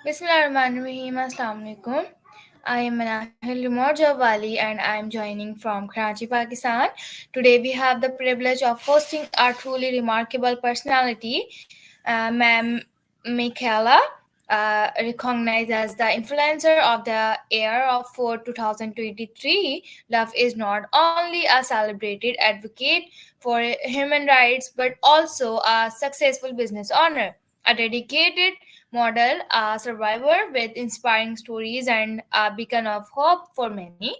Bismillahirrahmanirrahim. Assalamu alaikum. I am Manahil Remote Jawali and I am joining from Karachi, Pakistan. Today we have the privilege of hosting our truly remarkable personality, Ma'am Micaela, recognized as the influencer of the year of for 2023. Love is not only a celebrated advocate for human rights but also a successful business owner, a dedicated model, a survivor with inspiring stories, and a beacon of hope for many.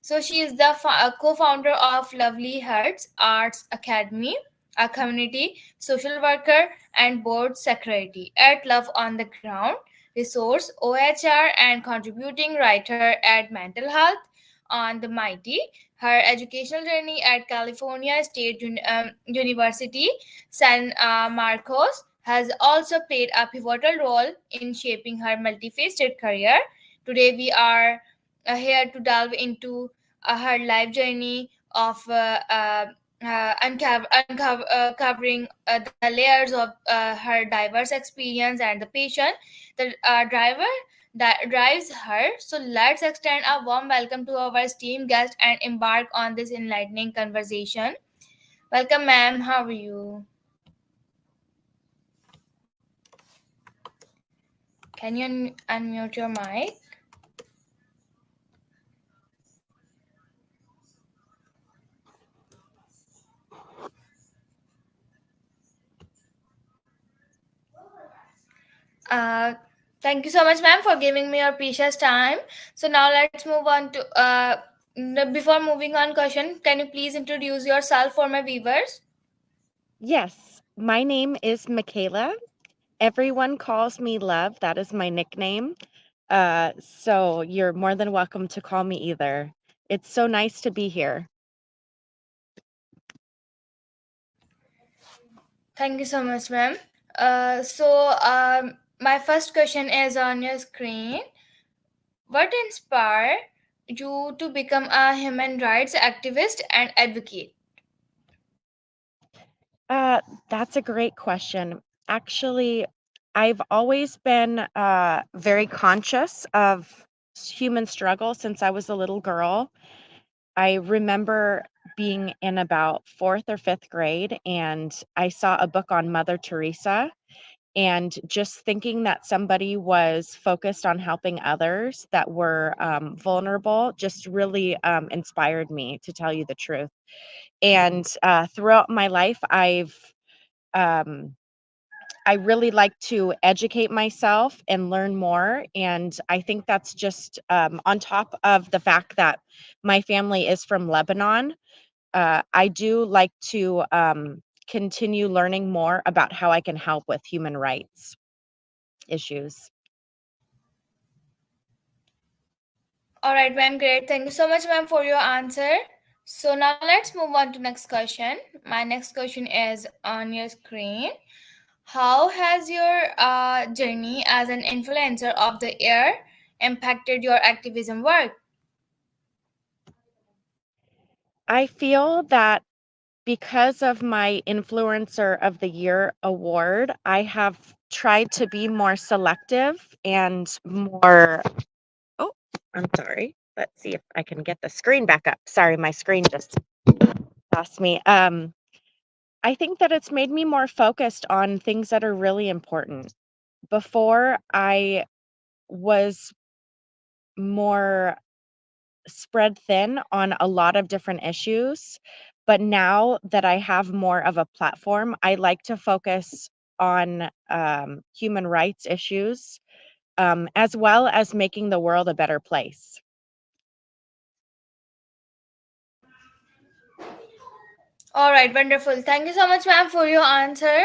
So, she is the co founder of Lovely Hearts Arts Academy, a community social worker and board secretary at Love on the Ground, resource OHR, and contributing writer at Mental Health on the Mighty. Her educational journey at California State University, San Marcos, has also played a pivotal role in shaping her multifaceted career. Today, we are here to delve into her life journey of uncovering the layers of her diverse experience and the passion that drives her. So let's extend a warm welcome to our esteemed guest and embark on this enlightening conversation. Welcome, ma'am. How are you? Can you unmute your mic? Uh, Thank you so much, ma'am, for giving me your precious time. So now let's move on to before moving on, question. Can you please introduce yourself for my viewers? Yes, my name is Michaela. Everyone calls me Love. That is my nickname. So you're more than welcome to call me either. It's so nice to be here. Thank you so much, ma'am. My first question is on your screen. What inspired you to become a human rights activist and advocate? Uh, that's a great question. Actually, I've always been very conscious of human struggle since I was a little girl. I remember being in about fourth or fifth grade, and I saw a book on Mother Teresa. And just thinking that somebody was focused on helping others that were vulnerable just really inspired me, to tell you the truth. And throughout my life, um, I really like to educate myself and learn more. And I think that's just on top of the fact that my family is from Lebanon. I do like to continue learning more about how I can help with human rights issues. All right, ma'am. Great. Thank you so much, ma'am, for your answer. So now let's move on to next question. My next question is on your screen. How has your journey as an influencer of the year impacted your activism work? I feel that because of my Influencer of the Year award, I have tried to be more selective and more. Oh, I'm sorry. Let's see if I can get the screen back up. Sorry, my screen just lost me. I think that it's made me more focused on things that are really important. Before, I was more spread thin on a lot of different issues. But now that I have more of a platform, I like to focus on human rights issues as well as making the world a better place. All right, wonderful. Thank you so much, ma'am, for your answer.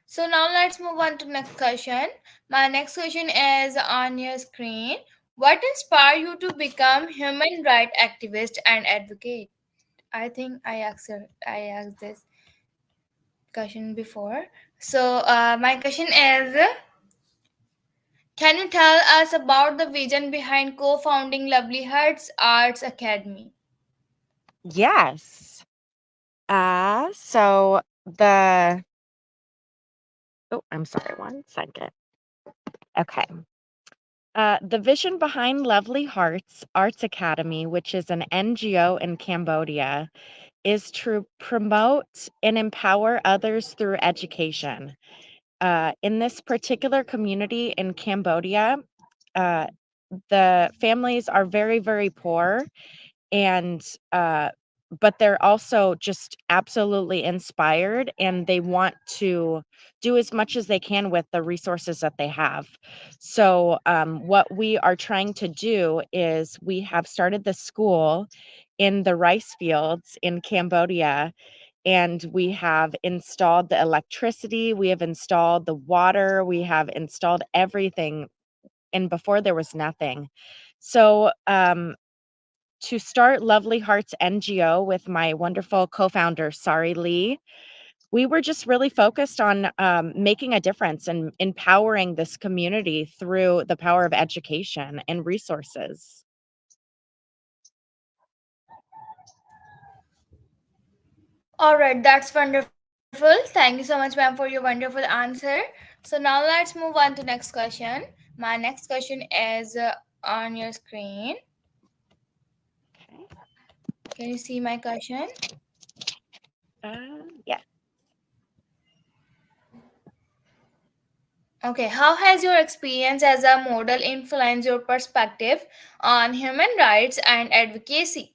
So now let's move on to next question. My next question is on your screen. What inspired you to become human rights activist and advocate? I think I asked this question before. So my question is, can you tell us about the vision behind co-founding Lovely Hearts Arts Academy? Yes. So the, oh, I'm sorry, one second. Okay. The vision behind Lovely Hearts Arts Academy, which is an NGO in Cambodia, is to promote and empower others through education. In this particular community in Cambodia, uh, the families are very, very poor, and but they're also just absolutely inspired, and they want to do as much as they can with the resources that they have. So what we are trying to do is we have started the school in the rice fields in Cambodia, and we have installed the electricity, we have installed the water, we have installed everything, and before there was nothing. So to start Lovely Hearts NGO with my wonderful co-founder, Sari Lee, we were just really focused on making a difference and empowering this community through the power of education and resources. All right, that's wonderful. Thank you so much, ma'am, for your wonderful answer. So now let's move on to next question. My next question is on your screen. Okay. Can you see my question? Yeah. Okay, how has your experience as a model influenced your perspective on human rights and advocacy?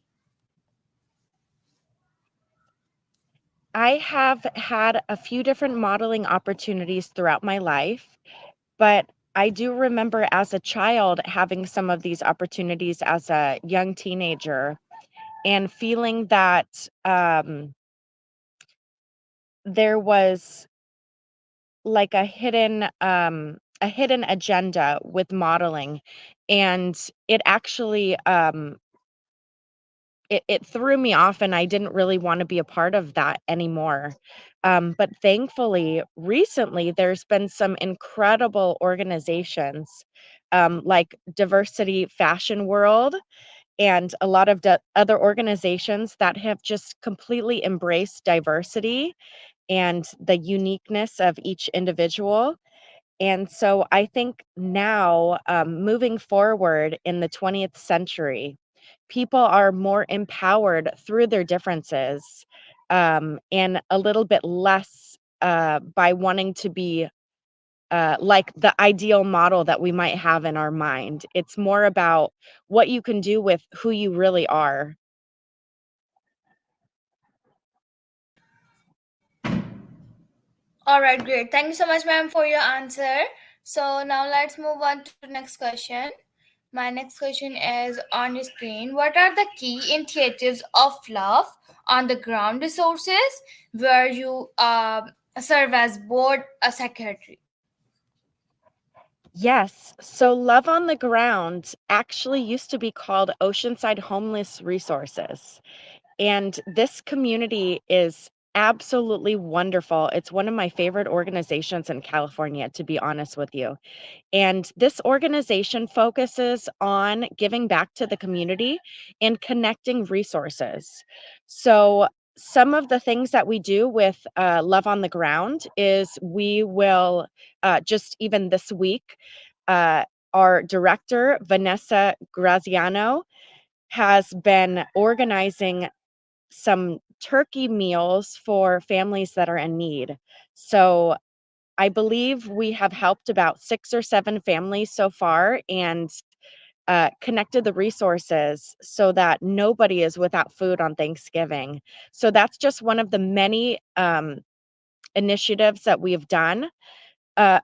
I have had a few different modeling opportunities throughout my life, but I do remember as a child having some of these opportunities as a young teenager and feeling that there was like a hidden agenda with modeling, and it actually it threw me off, and I didn't really want to be a part of that anymore. But thankfully recently there's been some incredible organizations, like Diversity Fashion World and a lot of other organizations that have just completely embraced diversity and the uniqueness of each individual. And so I think now, moving forward in the 20th century, people are more empowered through their differences, and a little bit less by wanting to be like the ideal model that we might have in our mind. It's more about what you can do with who you really are. All right, great. Thank you so much, ma'am, for your answer. So now let's move on to next question. My next question is on your screen. What are the key initiatives of love on the ground resources where you serve as board a secretary? Yes. So Love on the Ground actually used to be called Oceanside Homeless Resources. And this community is absolutely wonderful. It's one of my favorite organizations in California, to be honest with you. And this organization focuses on giving back to the community and connecting resources. So, some of the things that we do with Love on the Ground is we will just even this week, uh, our director, Vanessa Graziano, has been organizing some turkey meals for families that are in need. So I believe we have helped about 6 or 7 families so far and connected the resources so that nobody is without food on Thanksgiving. So that's just one of the many initiatives that we've done.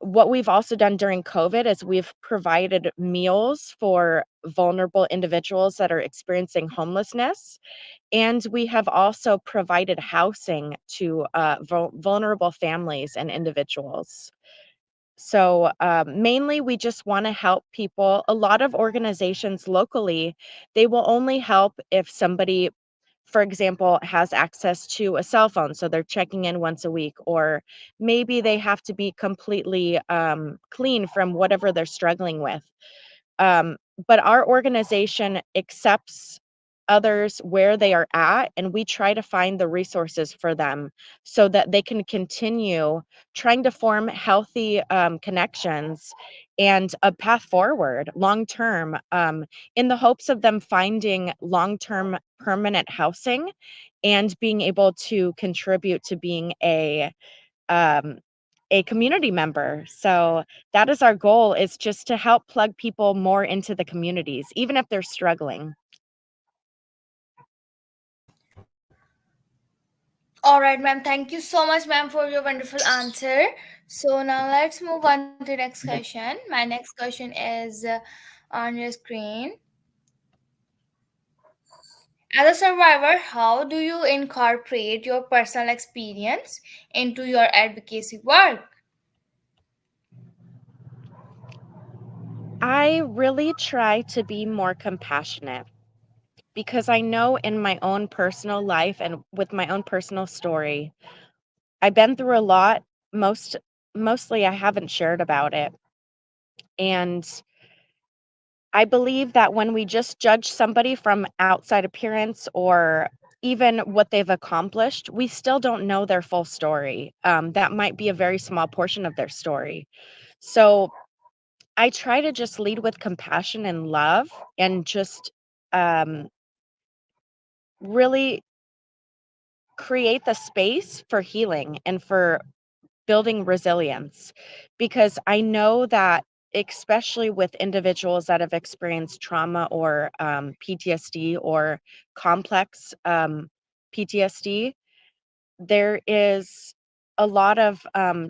What we've also done during COVID is we've provided meals for vulnerable individuals that are experiencing homelessness. And we have also provided housing to vulnerable families and individuals. So mainly, we just want to help people. A lot of organizations locally, they will only help if somebody, for example, has access to a cell phone. So they're checking in once a week, or maybe they have to be completely clean from whatever they're struggling with. Um, but our organization accepts others where they are at, and we try to find the resources for them so that they can continue trying to form healthy connections and a path forward long term, in the hopes of them finding long term permanent housing and being able to contribute to being um, a community member. So that is our goal, is just to help plug people more into the communities, even if they're struggling. All right, ma'am. Thank you so much, ma'am, for your wonderful answer. So now let's move on to the next question. My next question is on your screen. As a survivor, how do you incorporate your personal experience into your advocacy work? I really try to be more compassionate because I know in my own personal life and with my own personal story, I've been through a lot. Mostly I haven't shared about it. And I believe that when we just judge somebody from outside appearance or even what they've accomplished, we still don't know their full story. That might be a very small portion of their story. So I try to just lead with compassion and love and just um, really create the space for healing and for building resilience, because I know that, especially with individuals that have experienced trauma or PTSD or complex PTSD, there is a lot of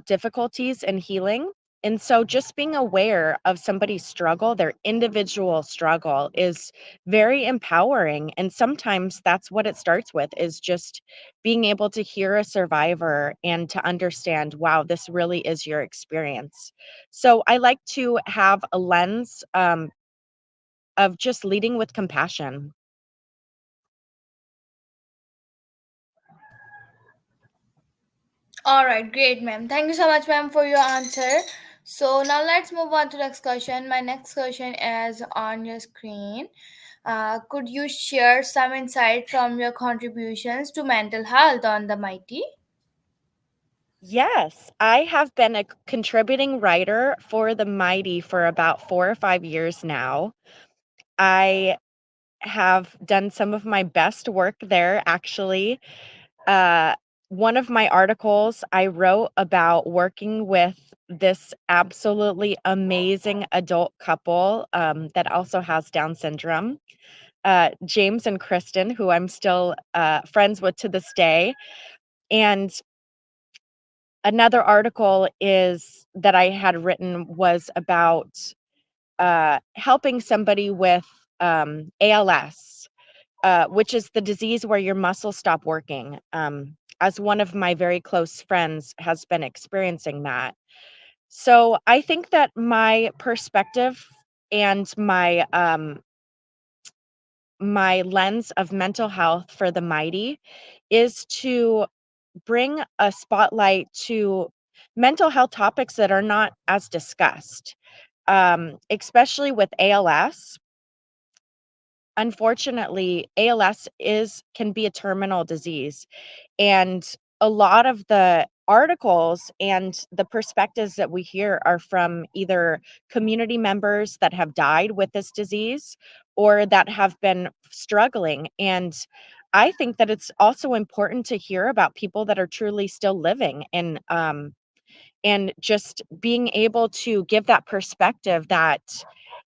difficulties in healing. And so just being aware of somebody's struggle, their individual struggle, is very empowering. And sometimes that's what it starts with, is just being able to hear a survivor and to understand, wow, this really is your experience. So I like to have a lens of just leading with compassion. All right, great, ma'am. Thank you so much, ma'am, for your answer. So now let's move on to the next question. My next question is on your screen. Could you share some insight from your contributions to mental health on the Mighty? Yes, I have been a contributing writer for The Mighty for about 4 or 5 years now. I have done some of my best work there, actually. Uh, One of my articles I wrote about working with this absolutely amazing adult couple that also has Down syndrome, James and Kristen, who I'm still friends with to this day. And another article is that I had written was about helping somebody with ALS, which is the disease where your muscles stop working. As one of my very close friends has been experiencing that. So I think that my perspective and my lens of mental health for the Mighty is to bring a spotlight to mental health topics that are not as discussed, especially with ALS. Unfortunately, ALS is can be a terminal disease, and a lot of the articles and the perspectives that we hear are from either community members that have died with this disease or that have been struggling. And I think that it's also important to hear about people that are truly still living, and just being able to give that perspective that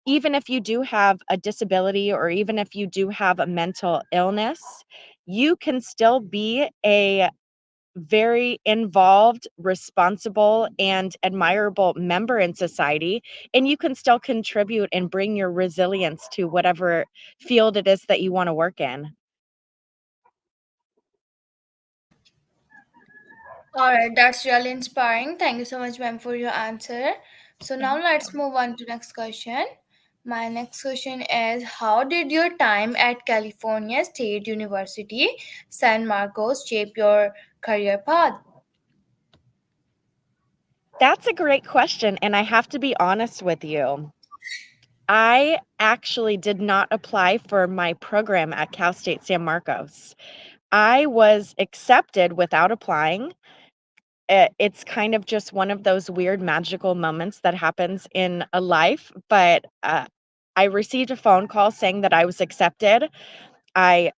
even if you do have a disability or even if you do have a mental illness, you can still be a very involved, responsible, and admirable member in society, and you can still contribute and bring your resilience to whatever field it is that you want to work in. All right, that's really inspiring. Thank you so much, ma'am, for your answer. So now let's move on to next question. My next question is: how did your time at California State University, San Marcos, shape your career path? That's a great question, and I have to be honest with you. I actually did not apply for my program at Cal State San Marcos. I was accepted without applying. It's kind of just one of those weird magical moments that happens in a life, but I received a phone call saying that I was accepted. I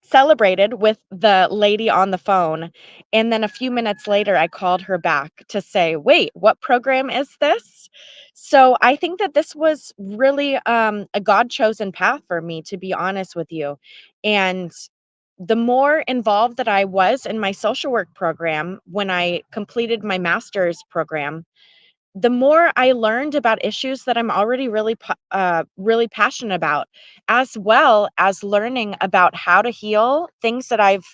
celebrated with the lady on the phone, and then a few minutes later, I called her back to say, "Wait, what program is this?" So I think that this was really a God chosen path for me, to be honest with you. And the more involved that I was in my social work program when I completed my master's program, the more I learned about issues that I'm already really passionate about, as well as learning about how to heal things that I've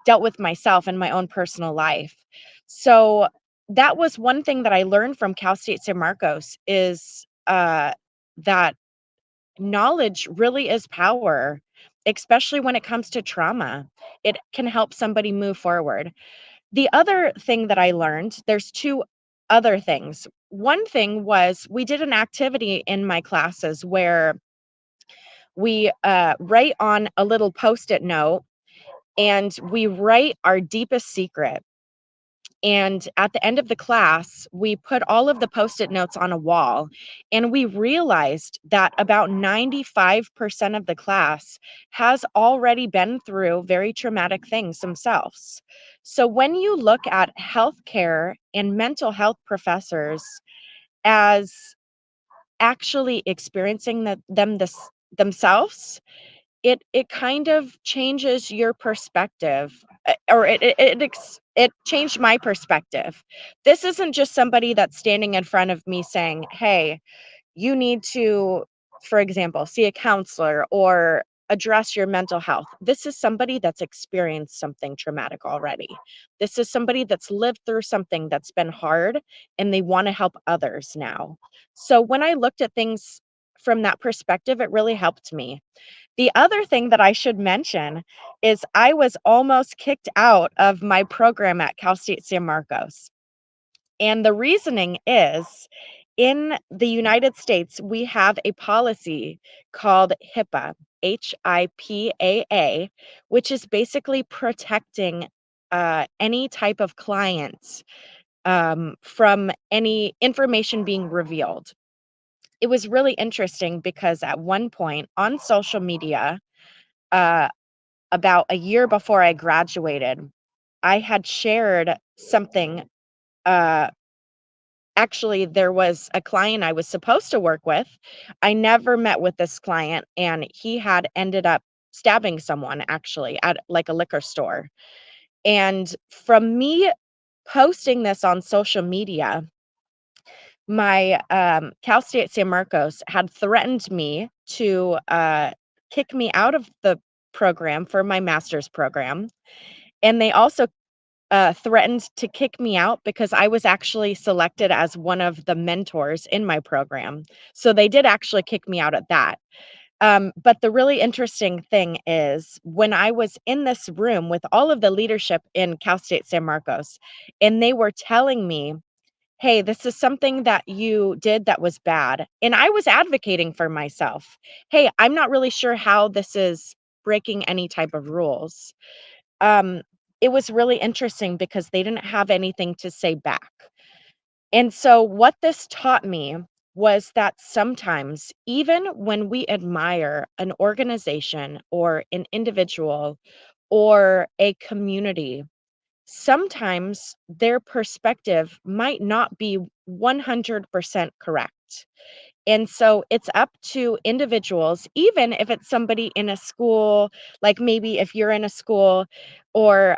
dealt with myself in my own personal life. So that was one thing that I learned from Cal State San Marcos is that knowledge really is power, especially when it comes to trauma. It can help somebody move forward. The other thing that I learned, there's 2 other things. One thing was we did an activity in my classes where we, write on a little Post-it note, and we write our deepest secret. And at the end of the class, we put all of the Post-it notes on a wall, and we realized that about 95% of the class has already been through very traumatic things themselves. So when you look at healthcare and mental health professors as actually experiencing themselves, it kind of changes your perspective, or it changed my perspective. This isn't just somebody that's standing in front of me saying, "Hey, you need to, for example, see a counselor or address your mental health." This is somebody that's experienced something traumatic already. This is somebody that's lived through something that's been hard, and they want to help others now. So when I looked at things from that perspective, it really helped me. The other thing that I should mention is I was almost kicked out of my program at Cal State San Marcos. And the reasoning is in the United States, we have a policy called HIPAA, HIPAA, which is basically protecting any type of client from any information being revealed. It was really interesting because at one point on social media, uh, about a year before I graduated, I had shared something. Uh, Actually, there was a client I was supposed to work with. I never met with this client, and he had ended up stabbing someone actually at like a liquor store. And from me posting this on social media, my Cal State San Marcos had threatened me to kick me out of the program for my master's program. And they also threatened to kick me out because I was actually selected as one of the mentors in my program. So they did actually kick me out at that. But the really interesting thing is when I was in this room with all of the leadership in Cal State San Marcos, and they were telling me, "Hey, this is something that you did that was bad." And I was advocating for myself. "Hey, I'm not really sure how this is breaking any type of rules." um, it was really interesting because they didn't have anything to say back. And so, what this taught me was that sometimes, even when we admire an organization or an individual or a community, sometimes their perspective might not be 100% correct. And so it's up to individuals, even if it's somebody in a school, like maybe if you're in a school or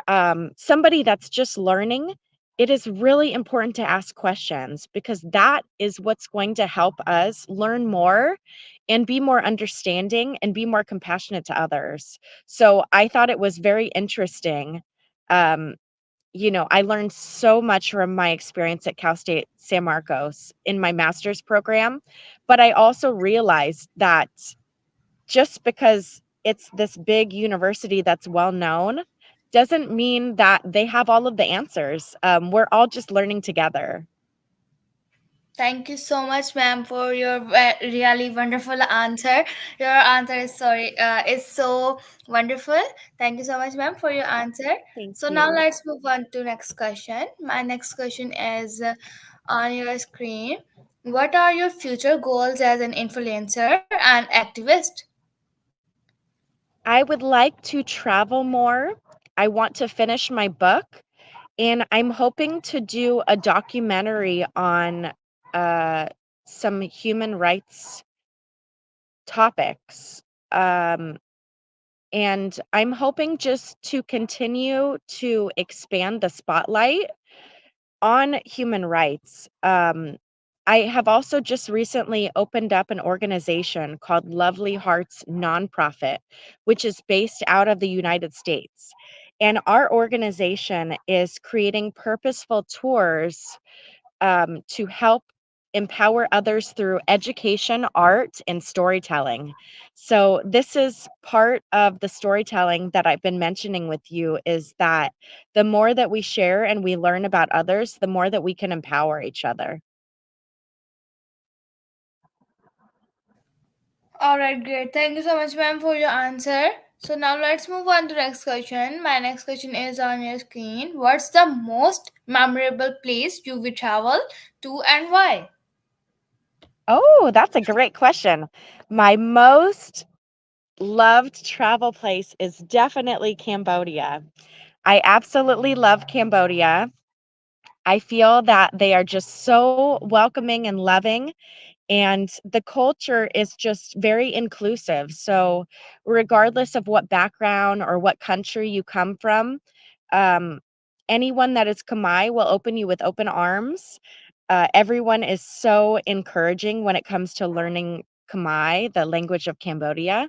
somebody that's just learning, it is really important to ask questions because that is what's going to help us learn more and be more understanding and be more compassionate to others. So I thought it was very interesting. Um, I learned so much from my experience at Cal State San Marcos in my master's program, but I also realized that just because it's this big university that's well known doesn't mean that they have all of the answers. We're all just learning together. Thank you so much, ma'am, for your really wonderful answer. Your answer is is so wonderful. Thank you so much, ma'am, for your answer. Thank So now you. let's move on to next question. My next question is on your screen. What are your future goals as an influencer and activist? I would like to travel more. I want to finish my book, and I'm hoping to do a documentary on uh, some human rights topics. Um, and I'm hoping just to continue to expand the spotlight on human rights. I have also just recently opened up an organization called Lovely Hearts Nonprofit, which is based out of the United States. And our organization is creating purposeful tours to help empower others through education, art, and storytelling. So this is part of the storytelling that I've been mentioning with you is that the more that we share and we learn about others, the more that we can empower each other. All right, great. Thank you so much, ma'am, for your answer. So now let's move on to next question. My next question is on your screen. What's the most memorable place you will travel to and why? Oh, that's a great question. My most loved travel place is definitely Cambodia. I absolutely love Cambodia. I feel that they are just so welcoming and loving, and the culture is just very inclusive. So, regardless of what background or what country you come from, um, anyone that is Khmer will open you with open arms. Everyone is so encouraging when it comes to learning Khmer, the language of Cambodia.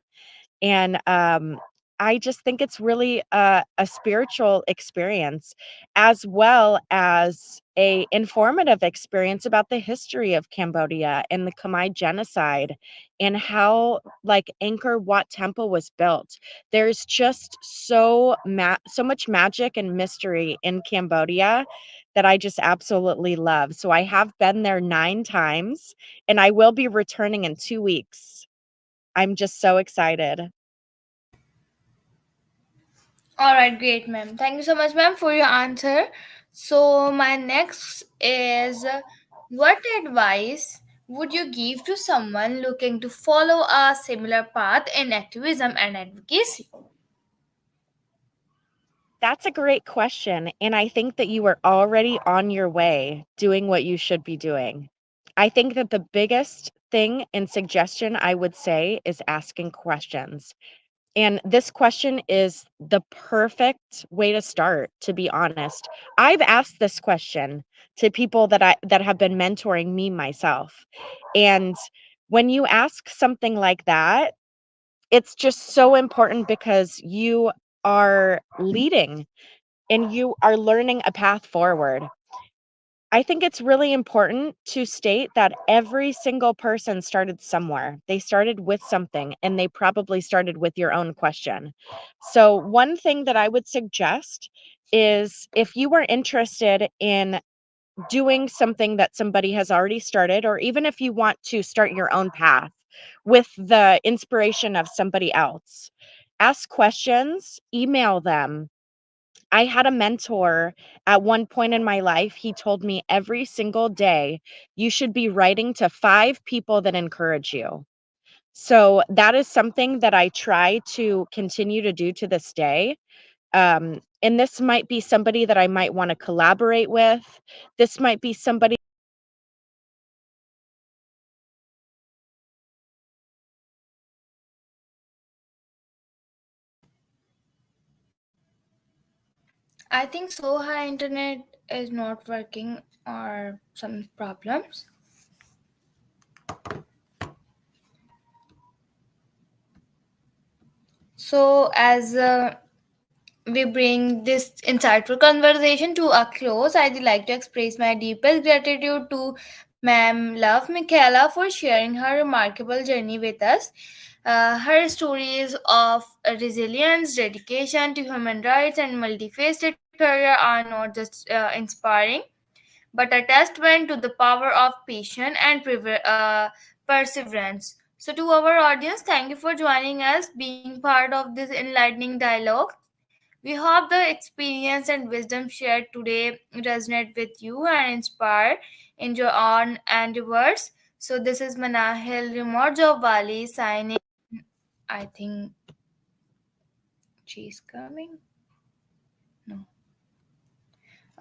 And I just think it's really a spiritual experience as well as a informative experience about the history of Cambodia and the Khmer genocide and how like Angkor Wat Temple was built. There's just so much magic and mystery in Cambodia that I just absolutely love. So I have been there 9 times and I will be returning in 2 weeks. I'm just so excited. All right, great, ma'am. Thank you so much, ma'am, for your answer. So my next is what advice would you give to someone looking to follow a similar path in activism and advocacy? That's a great question, and I think that you are already on your way doing what you should be doing. I think that the biggest thing and suggestion I would say is asking questions. And this question is the perfect way to start, to be honest. I've asked this question to people that have been mentoring me myself. And when you ask something like that, it's just so important because you are leading and you are learning a path forward. I think it's really important to state that every single person started somewhere. They started with something and they probably started with your own question. So, one thing that I would suggest is if you are interested in doing something that somebody has already started, or even if you want to start your own path with the inspiration of somebody else, ask questions, email them. I had a mentor at one point in my life. He told me every single day, you should be writing to 5 people that encourage you. So that is something that I try to continue to do to this day. And this might be somebody that I might want to collaborate with. This might be somebody. I think so. Her internet is not working or some problems. So as we bring this insightful conversation to a close, I'd like to express my deepest gratitude to Ma'am Love Micaela for sharing her remarkable journey with us. Her stories of resilience, dedication to human rights, and multifaceted career are not just inspiring but a testament to the power of patience and perseverance. So, to our audience, thank you for joining us, being part of this enlightening dialogue. We hope the experience and wisdom shared today resonate with you and inspire in your own endeavors. So, this is Manahil Rimorjawali signing. I think she's coming. No.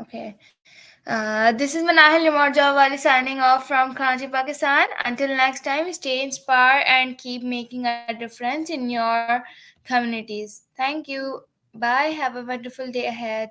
Okay. This is Manahil Rimorjawali signing off from Karachi, Pakistan. Until next time, stay inspired and keep making a difference in your communities. Thank you. Bye. Have a wonderful day ahead.